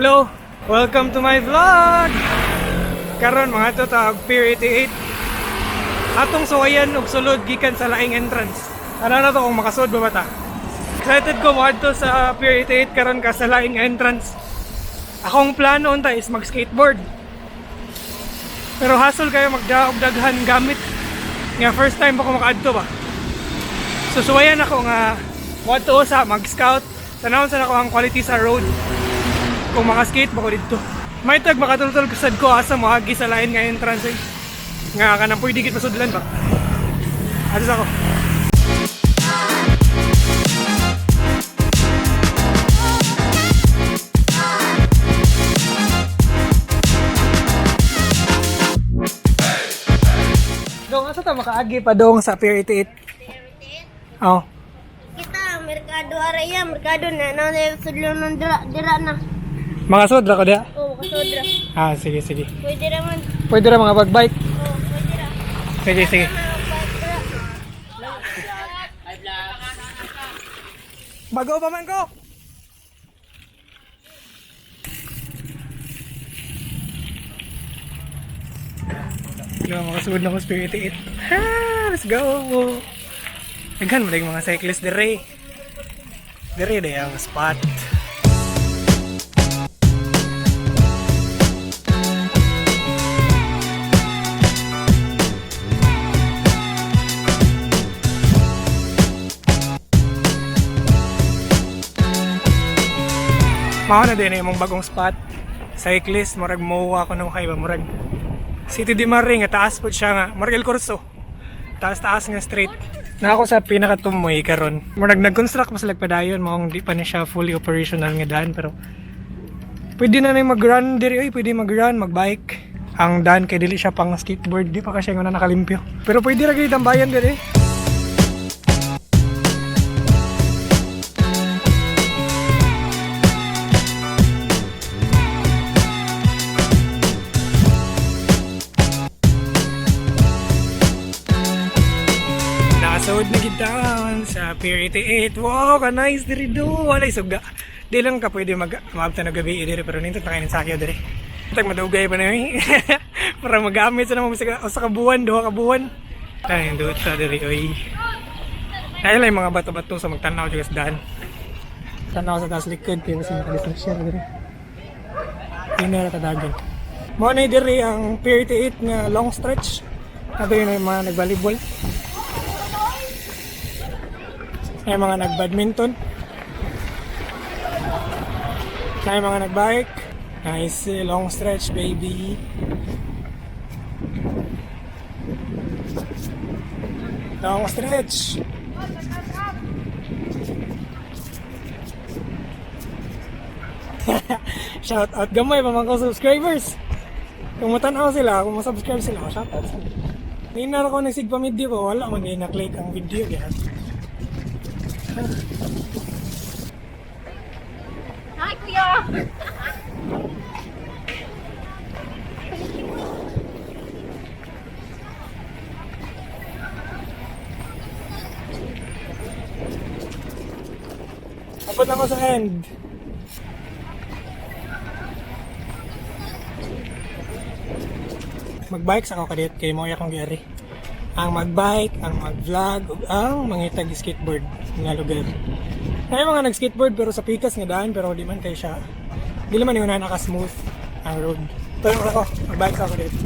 Hello! Welcome to my vlog! Karon mga ito tawag Pier 88. Atong suwayan og sulod gikan sa laing entrance. Ano na to kung makasud ba ta? Excited ko mo adto sa Pier 88 karon ka sa laing entrance. Akong plano unta is mag-skateboard. Pero hassle kayo magdaog-daghan gamit. Nga first time ako makaadto ba. So suwayan ako nga mo adto sa mag-scout. Tanawon sa ako ang quality sa road. Kung makaskate ba ko dito. May tag makatultol kasad ko asa mo hagi sa lain nga entrance eh. Nga ka nang pwede git masudlan ba. Ados ako. Dong, asa ta makaagi pa dong sa Pier 88? Oh. Kita merkado araya, merkado na sudlo ng dira na. Mga sodra ko dia? Oo, kasodra. Ah, sige, sige. Pwede naman. Pwede ra mga bike. Oo, pwede ra. Sige, sige. Bago pa man ko! Yung mga sud na ko Spirit 88. Ha, let's go! Naghan mo na yung mga cyclist dire. Dire ang spot. Mao na din yung bagong spot. Cyclist, murag mowa ko nung kaiba, murag City de Maring, nga taas po siya nga, murag El Corso. Taas-taas nga straight. Na ako sa pinakatumoy karon. Murag nag-construct mas lagpadayon, maong di pa na siya fully operational nga daan, pero pwede na mag-run diri, pwede mag-run, mag-bike. Ang daan kay dili siya pang skateboard, di pa kasi nga nakalimpyo. Pero pwede ra gyud ang bayan diri. Nakasod na gitawan sa Pier 88. Wow, ka nice diri do. Wala isugda. Di lang ka pwede maabtan na gabi diri pero nindot na kainin sakyo diri. Tag madugay pa na eh. Para magamit sa naman sa kabuwan, duha ka buwan. Ay, nindot sa diri oy. Ay lang mga bato-bato sa magtanaw jud sa daan. Tanaw sa taas likod kay basi nakadistraction diri. Ina ra tadagan. Mo na diri ang Pier 88 nga long stretch. Ato yun yung mga nag-volleyball. May mga nag-badminton. May mga nag-bike. Nice long stretch, baby. Long stretch. Shout out gamay pa mga subscribers. Kung matanaw sila, kung masubscribe sila, shout out sila. Ninar ako nagsigpa video ko, wala man din na-click ang video guys. Hi, kuya! Abot ako sa end. Magbike sa ako kadit kay mo akong gari. Ang magbike, ang mag-vlog, ug ang mangitag skateboard nga lugar. May mga nag-skateboard pero sa pikas nga daan pero di man kay siya. Di naman yung naka-smooth ang road. Pero ako, magbike sa ako dito.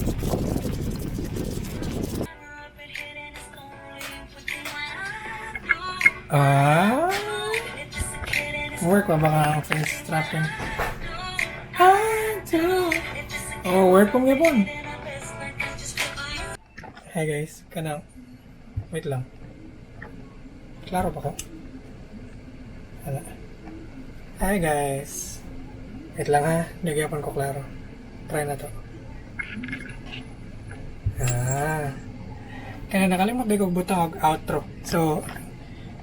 Work pa baka ang face strapping. Oh, work pong yapon. Hi guys, kanang wait lang. Klaro pa ko? Hala. Hi guys. Wait lang ha, nagyapan ko klaro. Try na to. Kaya nakalimot din ko butang og outro. So,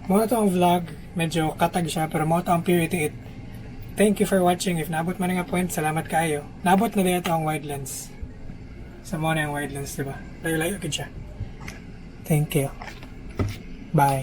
mo to ang vlog, medyo katag siya pero mo to ang Pier 88. Thank you for watching. If naabot man nga point, salamat kayo. Naabot na dito ang wide lens. Sa mo na yung wide lens, diba? Layo-layo ka siya. Thank you. Bye.